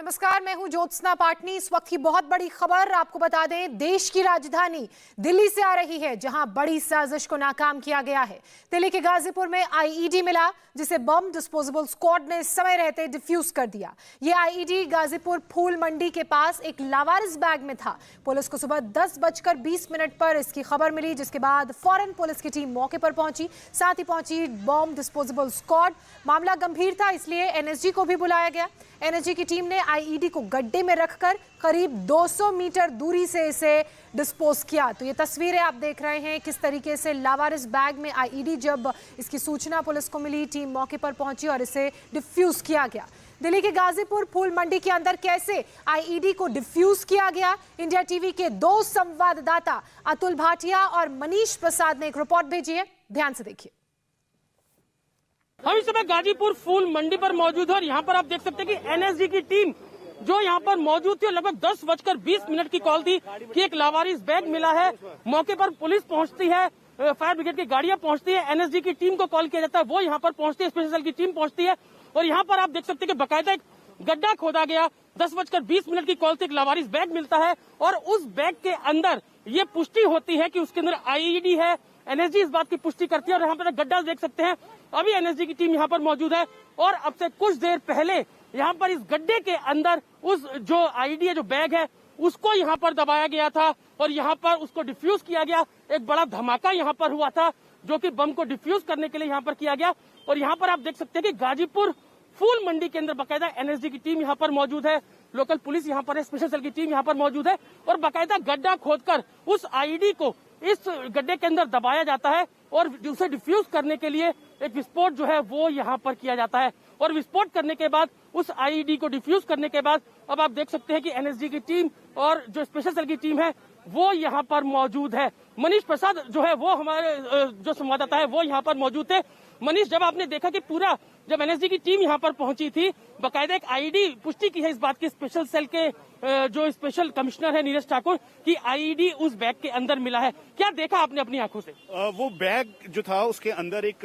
नमस्कार, मैं हूं ज्योत्सना पाटनी। इस वक्त की बहुत बड़ी खबर आपको बता दें, देश की राजधानी दिल्ली से आ रही है, जहां बड़ी साजिश को नाकाम किया गया है। दिल्ली के गाजीपुर में आईईडी मिला, जिसे बम डिस्पोजेबल स्क्वाड ने समय रहते डिफ्यूज कर दिया। यह आईईडी गाजीपुर फूल मंडी के पास एक लावारिस बैग में था। पुलिस को सुबह 10:20 पर इसकी खबर मिली, जिसके बाद फौरन पुलिस की टीम मौके पर पहुंची। साथ ही पहुंची बम डिस्पोजेबल स्क्वाड। मामला गंभीर था, इसलिए एनएसजी को भी बुलाया गया। एनएसजी की टीम ने आईईडी को गड्ढे में रखकर करीब 200 मीटर दूरी से इसे डिस्पोज किया। तो ये तस्वीरें आप देख रहे हैं किस तरीके से लावारिस बैग में आईईडी, जब इसकी सूचना पुलिस को मिली, टीम मौके पर पहुंची और इसे डिफ्यूज किया गया। दिल्ली के गाजीपुर फूल मंडी के अंदर कैसे आईईडी को डिफ्यूज किया गया, इंडिया टीवी के दो संवाददाता अतुल भाटिया और मनीष प्रसाद ने एक रिपोर्ट भेजी है, ध्यान से देखिए। हम इस समय गाजीपुर फूल मंडी पर मौजूद है और यहाँ पर आप देख सकते हैं कि एनएसजी की टीम जो यहाँ पर मौजूद थी, लगभग 10:20 की कॉल थी कि एक लावारिस बैग मिला है। मौके पर पुलिस पहुंचती है, फायर ब्रिगेड की गाड़ियां पहुंचती है, एनएसजी की टीम को कॉल किया जाता है, वो यहाँ पर पहुंचती है, स्पेशल सेल की टीम पहुंचती है और यहाँ पर आप देख सकते हैं कि बाकायदा एक गड्ढा खोदा गया। 10:20 की कॉल से एक लावारिस बैग मिलता है और उस बैग के अंदर ये पुष्टि होती है कि उसके अंदर आईईडी है। एनएसजी इस बात की पुष्टि करती है और यहाँ पर गड्ढा देख सकते हैं। अभी एनएसजी की टीम यहाँ पर मौजूद है और अब से कुछ देर पहले यहाँ पर इस गड्ढे के अंदर उस जो आईडी है, जो बैग है, उसको यहाँ पर दबाया गया था और यहाँ पर उसको डिफ्यूज किया गया। एक बड़ा धमाका यहाँ पर हुआ था, जो कि बम को डिफ्यूज करने के लिए यहाँ पर किया गया। और यहाँ पर आप देख सकते हैं कि गाजीपुर फूल मंडी के अंदर बाकायदा एनएसजी की टीम यहाँ पर मौजूद है, लोकल पुलिस यहाँ पर है, स्पेशल सेल की टीम यहाँ पर मौजूद है और बाकायदा गड्ढा खोदकर उस आईडी को इस गड्ढे के अंदर दबाया जाता है और उसे डिफ्यूज करने के लिए एक विस्फोट जो है वो यहाँ पर किया जाता है। और विस्फोट करने के बाद, उस आईईडी को डिफ्यूज करने के बाद, अब आप देख सकते हैं कि एनएसजी की टीम और जो स्पेशल सेल की टीम है वो यहाँ पर मौजूद है। मनीष प्रसाद जो है वो हमारे जो संवाददाता है वो यहाँ पर मौजूद थे। मनीष, जब आपने देखा कि पूरा जब एनएसजी की टीम यहाँ पर पहुंची थी, बाकायदा एक आईडी पुष्टि की है इस बात की स्पेशल सेल के जो स्पेशल कमिश्नर है नीरज ठाकुर की आईडी उस बैग के अंदर मिला है। क्या देखा आपने अपनी आंखों से? वो बैग जो था उसके अंदर एक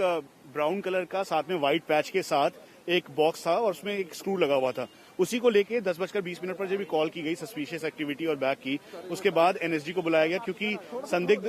ब्राउन कलर का साथ में व्हाइट पैच के साथ एक बॉक्स था और उसमें एक स्क्रू लगा हुआ था। उसी को लेके 10:20 पर जब भी कॉल की गई सस्पिशियस एक्टिविटी और बैग की, उसके बाद एनएसजी को बुलाया गया, क्योंकि संदिग्ध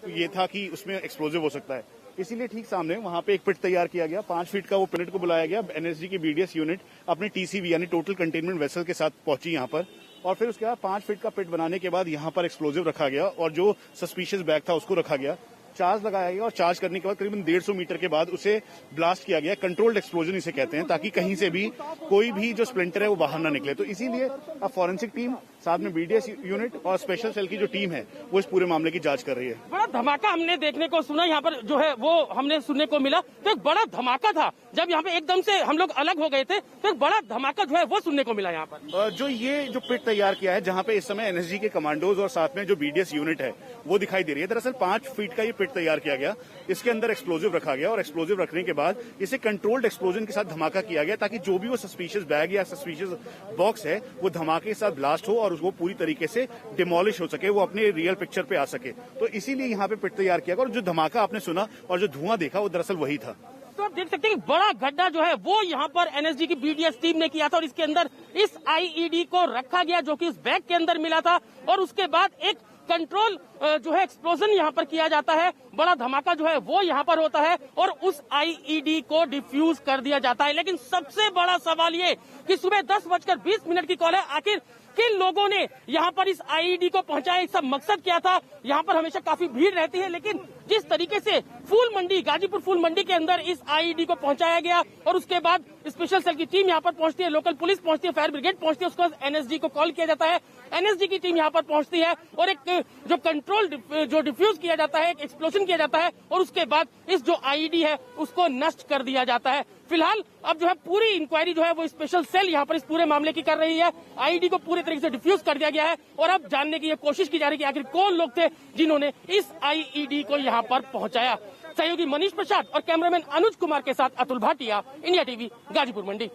ये था कि उसमें एक्सप्लोजिव हो सकता है। इसीलिए ठीक सामने वहां पे एक पिट तैयार किया गया। 5 फीट का वो पिट को बुलाया गया। एनएसजी की बीडीएस यूनिट अपने टीसीवी यानी टोटल कंटेनमेंट वेसल के साथ पहुंची यहाँ पर और फिर उसके बाद 5 फीट का पिट बनाने के बाद यहाँ पर एक्सप्लोजिव रखा गया और जो सस्पिशियस बैग था उसको रखा गया। चार्ज लगाया गया और चार्ज करने के बाद करीबन 150 मीटर के बाद उसे ब्लास्ट किया गया। कंट्रोल्ड एक्सप्लोजन इसे कहते हैं, ताकि कहीं से भी कोई भी जो स्प्लिंटर है वो बाहर ना निकले। तो इसीलिए अब फॉरेंसिक टीम साथ में बीडीएस यूनिट और स्पेशल सेल की जो टीम है वो इस पूरे मामले की जांच कर रही है। बड़ा धमाका हमने देखने को सुना, यहाँ पर जो है वो हमने सुनने को मिला। तो एक बड़ा धमाका था जब यहाँ पे एकदम से हम लोग अलग हो गए थे, तो एक बड़ा धमाका जो है वो सुनने को मिला यहाँ पर। जो ये जो पिट तैयार किया है, जहाँ पे इस समय एनएसजी के कमांडोज और साथ में जो बीडीएस यूनिट है वो दिखाई दे रही है। दरअसल 5 फीट का ये पिट तैयार किया गया, इसके अंदर एक्सप्लोजिव रखा गया और एक्सप्लोजिव रखने के बाद इसे कंट्रोल्ड एक्सप्लोजन के साथ धमाका किया गया, ताकि जो भी वो सस्पिशियस बैग या सस्पिशियस बॉक्स है वो धमाके के साथ ब्लास्ट हो और उसको पूरी तरीके से डिमोलिश हो सके, वो अपने रियल पिक्चर पे आ सके। तो इसीलिए यहाँ पे पिट तैयार किया गया और जो धमाका आपने सुना और जो धुआं देखा वो दरअसल वही था। तो आप देख सकते हैं कि बड़ा गड्ढा जो है वो यहाँ पर एनएसजी की बीडीएस टीम ने किया था और इसके अंदर इस आईईडी को रखा गया, जो कि इस बैग के अंदर मिला था और उसके बाद एक कंट्रोल जो है एक्सप्लोजन यहाँ पर किया जाता है। बड़ा धमाका जो है वो यहाँ पर होता है और उस आईईडी को डिफ्यूज कर दिया जाता है। लेकिन सबसे बड़ा सवाल ये कि सुबह 10:20 की कॉल है, आखिर किन लोगों ने यहाँ पर इस आईईडी को पहुंचाया, इसका मकसद क्या था? यहाँ पर हमेशा काफी भीड़ रहती है, लेकिन जिस तरीके से फूल मंडी, गाजीपुर फूल मंडी के अंदर इस आईईडी को पहुंचाया गया और उसके बाद स्पेशल सेल की टीम यहाँ पर पहुंचती है, लोकल पुलिस पहुंचती है, फायर ब्रिगेड पहुंचती है, उसके बाद एनएसजी को कॉल किया जाता है, एनएसजी की टीम यहाँ पर पहुंचती है और एक जो कंट्रोल जो डिफ्यूज किया जाता है, एक एक्सप्लोजन किया जाता है और उसके बाद इस जो आईईडी है उसको नष्ट कर दिया जाता है। फिलहाल अब जो है पूरी इंक्वायरी जो है वो स्पेशल सेल यहाँ पर इस पूरे मामले की कर रही है। आईईडी को पूरे तरीके से डिफ्यूज कर दिया गया है और अब जानने की ये कोशिश की जा रही है कि आखिर कौन लोग थे जिन्होंने इस आईईडी को यहाँ पर पहुंचाया। सहयोगी मनीष प्रसाद और कैमरामैन अनुज कुमार के साथ अतुल भाटिया, इंडिया टीवी, गाजीपुर मंडी।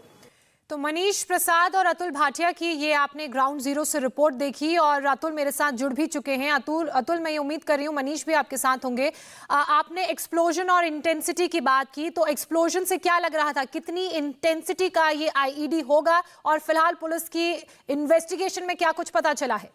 तो मनीष प्रसाद और अतुल भाटिया की ये आपने ग्राउंड जीरो से रिपोर्ट देखी और अतुल मेरे साथ जुड़ भी चुके हैं। अतुल मैं ये उम्मीद कर रही हूँ मनीष भी आपके साथ होंगे। आपने एक्सप्लोजन और इंटेंसिटी की बात की, तो एक्सप्लोजन से क्या लग रहा था, कितनी इंटेंसिटी का ये आईईडी होगा और फिलहाल पुलिस की इन्वेस्टिगेशन में क्या कुछ पता चला है?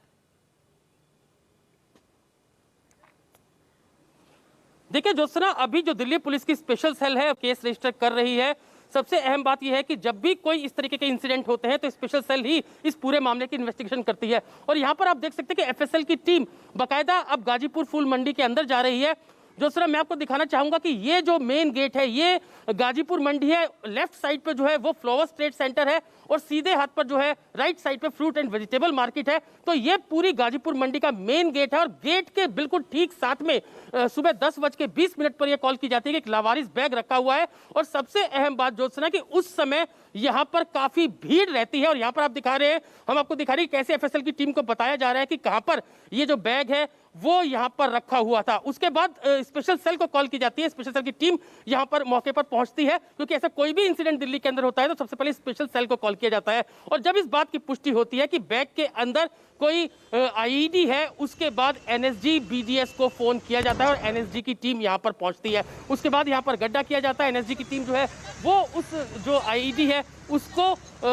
देखिए ज्योत्सना, अभी जो दिल्ली पुलिस की स्पेशल सेल है केस रजिस्टर कर रही है। सबसे अहम बात यह है कि जब भी कोई इस तरीके के इंसिडेंट होते हैं तो स्पेशल सेल ही इस पूरे मामले की इन्वेस्टिगेशन करती है। और यहाँ पर आप देख सकते हैं कि एफएसएल की टीम बाकायदा अब गाजीपुर फूल मंडी के अंदर जा रही है। जो मैं आपको दिखाना चाहूंगा कि ये जो मेन गेट है ये गाजीपुर मंडी है। लेफ्ट साइड पे जो है वो फ्लावर्स ट्रेड सेंटर है और सीधे हाथ पर जो है राइट साइड पे फ्रूट एंड वेजिटेबल मार्केट है। तो ये पूरी गाजीपुर मंडी का मेन गेट है और गेट के बिल्कुल ठीक साथ में सुबह 10:20 पर यह कॉल की जाती है कि एक लावारिस बैग रखा हुआ है। और सबसे अहम बात ज्योत्सना कि उस समय यहाँ पर काफी भीड़ रहती है और यहाँ पर आप दिखा रहे हैं, हम आपको दिखा रहे हैं कैसे एफएसएल की टीम को बताया जा रहा है कि कहां पर ये जो बैग है वो यहाँ पर रखा हुआ था। उसके बाद स्पेशल सेल को कॉल की जाती है, स्पेशल सेल की टीम यहाँ पर मौके पर पहुंचती है, क्योंकि ऐसा कोई भी इंसिडेंट दिल्ली के अंदर होता है तो सबसे पहले स्पेशल सेल को कॉल किया जाता है। और जब इस बात की पुष्टि होती है कि बैग के अंदर कोई आईईडी है, उसके बाद एनएसजी बीडीएस को फोन किया जाता है और एनएसजी की टीम यहाँ पर पहुंचती है। उसके बाद यहाँ पर गड्ढा किया जाता है, एनएसजी की टीम जो है वो उस जो आईईडी है उसको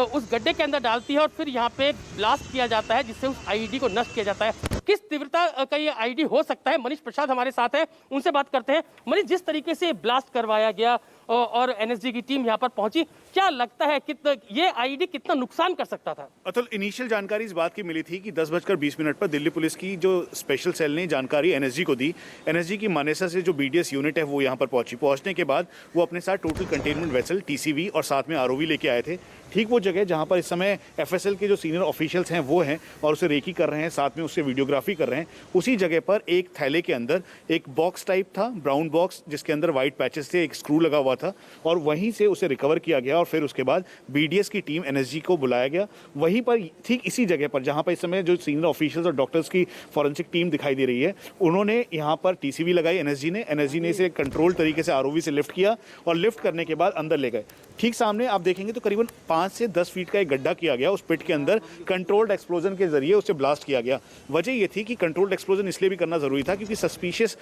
उस गड्ढे के अंदर डालती है और फिर यहाँ पे ब्लास्ट किया जाता है जिससे उस आईईडी को नष्ट किया जाता है। किस तीव्रता का ये आईईडी हो सकता है, मनीष प्रसाद हमारे साथ है, उनसे बात करते हैं। मनीष, जिस तरीके से ब्लास्ट करवाया गया और एनएसजी की टीम यहाँ पर पहुंची, क्या लगता है कितना ये आईईडी कितना नुकसान कर सकता था? अतुल, इनिशियल जानकारी इस बात की मिली थी कि 10:20 पर दिल्ली पुलिस की जो स्पेशल सेल ने जानकारी एनएसजी को दी। एनएसजी की मानेसर से जो बीडीएस यूनिट है वो यहाँ पर पहुंची। पहुंचने के बाद वो अपने साथ टोटल कंटेनमेंट वेसल टीसीवी और साथ में आरओवी लेके आए थे। ठीक वो जगह जहाँ पर इस समय एफएसएल के जो सीनियर ऑफिशियल्स हैं वो हैं और उसे रेकी कर रहे हैं, साथ में उससे वीडियोग्राफी कर रहे हैं। उसी जगह पर एक थैले के अंदर एक बॉक्स टाइप था, ब्राउन बॉक्स, जिसके अंदर व्हाइट पैचेस थे, एक स्क्रू लगा हुआ था और वहीं से उसे रिकवर किया गया और फिर उसके बाद बीडीएस की टीम एनएसजी को बुलाया गया। वहीं पर ठीक इसी जगह पर जहाँ पर इस समय जो सीनियर ऑफिशियल्स और डॉक्टर्स की फॉरेंसिक टीम दिखाई दे रही है, उन्होंने यहाँ पर टीसीवी लगाई एनएसजी ने इसे कंट्रोल तरीके से आरओवी से लिफ्ट किया और लिफ्ट करने के बाद अंदर ले गए। ठीक सामने आप देखेंगे तो करीबन 5 से 10 फीट का एक गड्ढा किया गया, उस पिट के अंदर कंट्रोल्ड एक्सप्लोजन के जरिए उसे ब्लास्ट किया गया। वजह ये थी कि कंट्रोल्ड एक्सप्लोजन इसलिए भी करना जरूरी था क्योंकि सस्पिशियस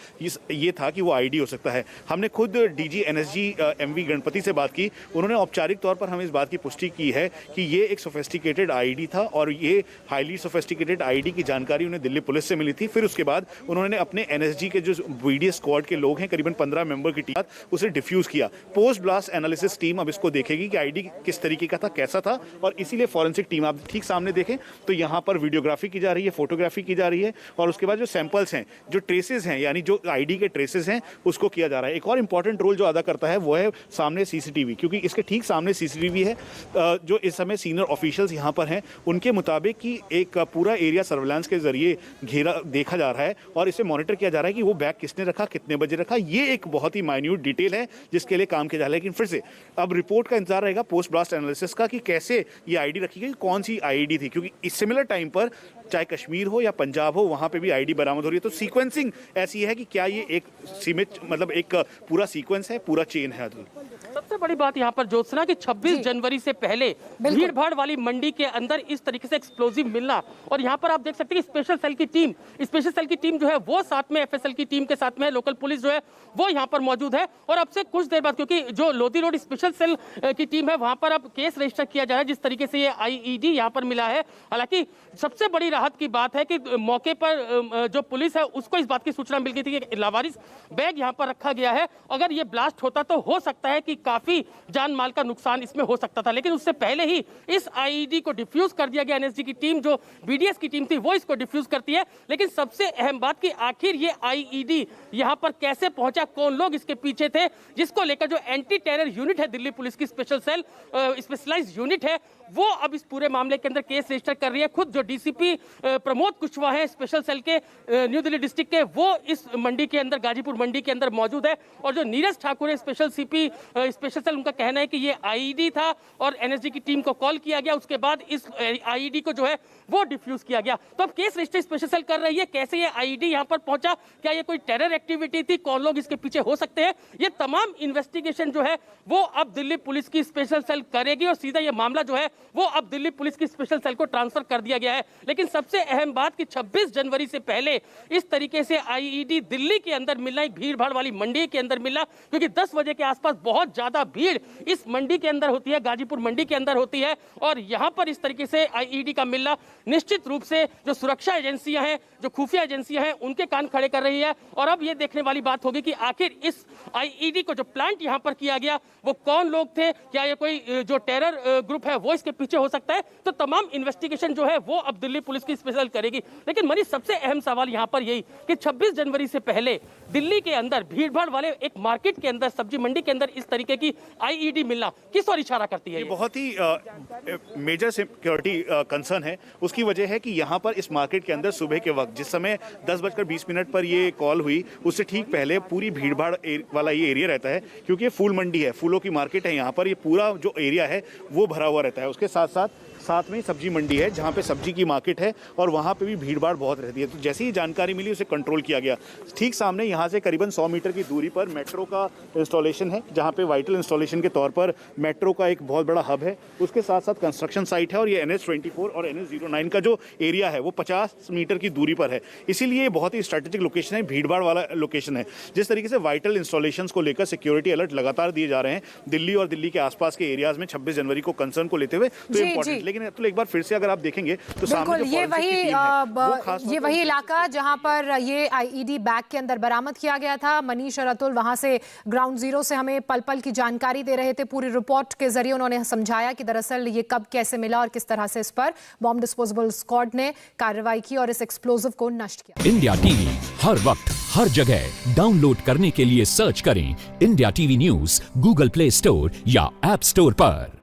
ये था कि वो आईडी हो सकता है। हमने खुद डीजी एनएसजी एमवी गणपति से बात की, उन्होंने औपचारिक तौर पर हमें इस बात की पुष्टि की है कि ये एक सोफिस्टिकेटेड आईडी था और ये हाईली सोफिस्टिकेटेड आईडी की जानकारी उन्हें दिल्ली पुलिस से मिली थी। फिर उसके बाद उन्होंने अपने एनएसजी के जो बीडीएस स्क्वाड के लोग हैं, करीबन 15 मेंबर की टीम, उसे डिफ्यूज किया। पोस्ट ब्लास्ट एनालिसिस टीम अब इसको देखेगी कि आईडी किस तरीके का था, कैसा था, और इसीलिए फॉरेंसिक टीम आप ठीक सामने देखें तो यहाँ पर वीडियोग्राफी की जा रही है, फोटोग्राफी की जा रही है और उसके बाद जो सैंपल्स हैं, जो ट्रेसेस हैं, यानी जो आईडी के ट्रेसेस हैं, उसको किया जा रहा है। एक और इंपॉर्टेंट रोल जो अदा करता है वो है सामने सीसीटीवी, क्योंकि इसके ठीक सामने सीसीटीवी है। जो इस समय सीनियर ऑफिशियल्स यहाँ पर हैं उनके मुताबिक कि एक पूरा एरिया सर्वेलेंस के जरिए घेरा देखा जा रहा है और इसे मॉनिटर किया जा रहा है कि वो बैग किसने रखा, कितने बजे रखा। ये एक बहुत ही माइन्यूट डिटेल है जिसके लिए काम किया जा रहा है। लेकिन फिर से अब रिपोर्ट का इंतजार रहेगा पोस्ट ब्लास्ट एनालिसिस का कि कैसे ये आईडी रखी गई, कौन सी आईडी थी, क्योंकि इस सिमिलर टाइम पर चाहे कश्मीर हो या पंजाब हो वहां पे भी आईडी बरामद हो रही है। तो सीक्वेंसिंग ऐसी है कि क्या ये एक सीमित मतलब एक पूरा सीक्वेंस है, पूरा चेन है। सबसे बड़ी बात यहाँ पर ज्योत्सना कि 26 जनवरी से पहले भीड़ भाड़ वाली मंडी के अंदर इस तरीके से एक्सप्लोजिव मिलना, और यहाँ पर आप देख सकते हैं कि स्पेशल सेल की टीम जो है वो साथ में एफएसएल की टीम के साथ में, लोकल पुलिस जो है वो यहाँ पर मौजूद है। और अब से कुछ देर बाद, क्योंकि जो लोधी रोड स्पेशल सेल की टीम है वहां पर अब केस रजिस्टर किया जा रहा है जिस तरीके से ये आईईडी यहाँ पर मिला है। हालांकि सबसे बड़ी राहत की बात है कि मौके पर जो पुलिस है उसको इस बात की सूचना मिल गई थी कि लावारिस बैग यहाँ पर रखा गया है। अगर ये ब्लास्ट होता तो हो सकता है कि काफी जान माल का नुकसान इसमें हो सकता था, लेकिन उससे पहले ही इस आईईडी को डिफ्यूज कर दिया गया। एनएसजी की टीम, जो बीडीएस की टीम थी, वो इसको डिफ्यूज करती है। लेकिन सबसे अहम बात कि आखिर ये आईईडी यहाँ पर कैसे पहुंचा, कौन लोग इसके पीछे थे, जिसको लेकर जो एंटी टेरर यूनिट है दिल्ली पुलिस की स्पेशल सेल स्पेशलाइज्ड यूनिट है, वो अब इस पूरे मामले के अंदर केस रजिस्टर कर रही है। खुद जो डीसीपी प्रमोद कुशवाहा है स्पेशल सेल के न्यू दिल्ली डिस्ट्रिक्ट के, वो इस मंडी के अंदर, गाजीपुर मंडी के अंदर मौजूद है। और जो नीरज ठाकुर है स्पेशल सीपी स्पेशल सेल, उनका कहना है कि ये आईईडी था और एनएसजी की टीम को कॉल किया गया, उसके बाद इस आईईडी को जो है वो डिफ्यूज किया गया। तो अब केस रजिस्टर स्पेशल सेल कर रही है, कैसे ये आईईडी यहां पर पहुंचा, क्या ये कोई टेरर एक्टिविटी थी, कौन लोग इसके पीछे हो सकते हैं, ये तमाम इन्वेस्टिगेशन जो है वो अब दिल्ली पुलिस की स्पेशल सेल करेगी और सीधा ये मामला जो है वो अब दिल्ली पुलिस की स्पेशल सेल को ट्रांसफर कर दिया गया है। लेकिन सबसे अहम बात कि 26 जनवरी से पहले इस तरीके से आईईडी दिल्ली के अंदर मिलना, एक भीड़ भाड़ वाली मंडी के अंदर मिलना, क्योंकि 10 बजे के आसपास बहुत ज्यादा भीड़ इस मंडी के अंदर होती है, गाजीपुर मंडी के अंदर होती है, और यहां पर इस तरीके से आईईडी का मिलना निश्चित रूप से जो सुरक्षा एजेंसियां हैं, जो खुफिया एजेंसियां हैं, उनके कान खड़े कर रही है। और अब ये देखने वाली बात होगी कि आखिर इस आईईडी को जो प्लांट यहां पर किया गया वो कौन लोग थे, क्या ये कोई जो टेरर ग्रुप है वो इसके पीछे हो सकता है। तो तमाम इन्वेस्टिगेशन जो है वो अब दिल्ली पुलिस की स्पेशल करेगी। लेकिन मनीष, सबसे अहम सवाल यहां पर यही कि 26 जनवरी से पहले दिल्ली के अंदर भीड़भाड़ वाले एक मार्केट के अंदर, सब्जी मंडी के अंदर इस तरीके की आईईडी मिलना किस ओर इशारा करती है? ये बहुत ही मेजर सिक्योरिटी कंसर्न है। उसकी वजह है कि यहाँ पर इस मार्केट के अंदर सुबह के वक्त जिस समय 10:20 पर ये कॉल हुई, उससे ठीक पहले पूरी भीड़भाड़ वाला ये एरिया रहता है, क्योंकि ये फूल मंडी है, फूलों की मार्केट है। यहाँ पर ये पूरा जो एरिया है वो भरा हुआ रहता है। उसके साथ साथ में सब्जी मंडी है, जहाँ पे सब्जी की मार्केट है और वहाँ पे भी भीड़ भाड़ बहुत रहती है। तो जैसे ही जानकारी मिली उसे कंट्रोल किया गया। ठीक सामने यहाँ से करीबन 100 मीटर की दूरी पर मेट्रो का इंस्टॉलेशन है, जहाँ पे वाइटल इंस्टॉलेशन के तौर पर मेट्रो का एक बहुत बड़ा हब है। उसके साथ साथ कंस्ट्रक्शन साइट है और ये NH24 और NH09 का जो एरिया है वो 50 मीटर की दूरी पर है। इसीलिए बहुत ही स्ट्रेटेजिक लोकेशन है, भीड़ भाड़ वाला लोकेशन है। जिस तरीके से वाइटल इंस्टॉलेशन को लेकर सिक्योरिटी अलर्ट लगातार दिए जा रहे हैं दिल्ली और दिल्ली के आसपास के एरियाज में 26 जनवरी को कंसर्न को लेते हुए, तो इम्पोर्टेंट। लेकिन तो एक बार फिर से अगर आप देखेंगे तो बिल्कुल ये वही इलाका जहां पर ये आईईडी बैग के अंदर बरामद किया गया था। मनीष और अतुल वहां से ग्राउंड जीरो से हमें पल पल की जानकारी दे रहे थे। पूरी रिपोर्ट के जरिए उन्होंने समझाया कि दरअसल ये कब कैसे मिला और किस तरह से इस पर बॉम्ब डिस्पोजेबल स्क्वाड ने कार्रवाई की और इस एक्सप्लोजिव को नष्ट किया। इंडिया टीवी हर वक्त हर जगह डाउनलोड करने के लिए सर्च करें India TV news Google play store या ऐप स्टोर पर।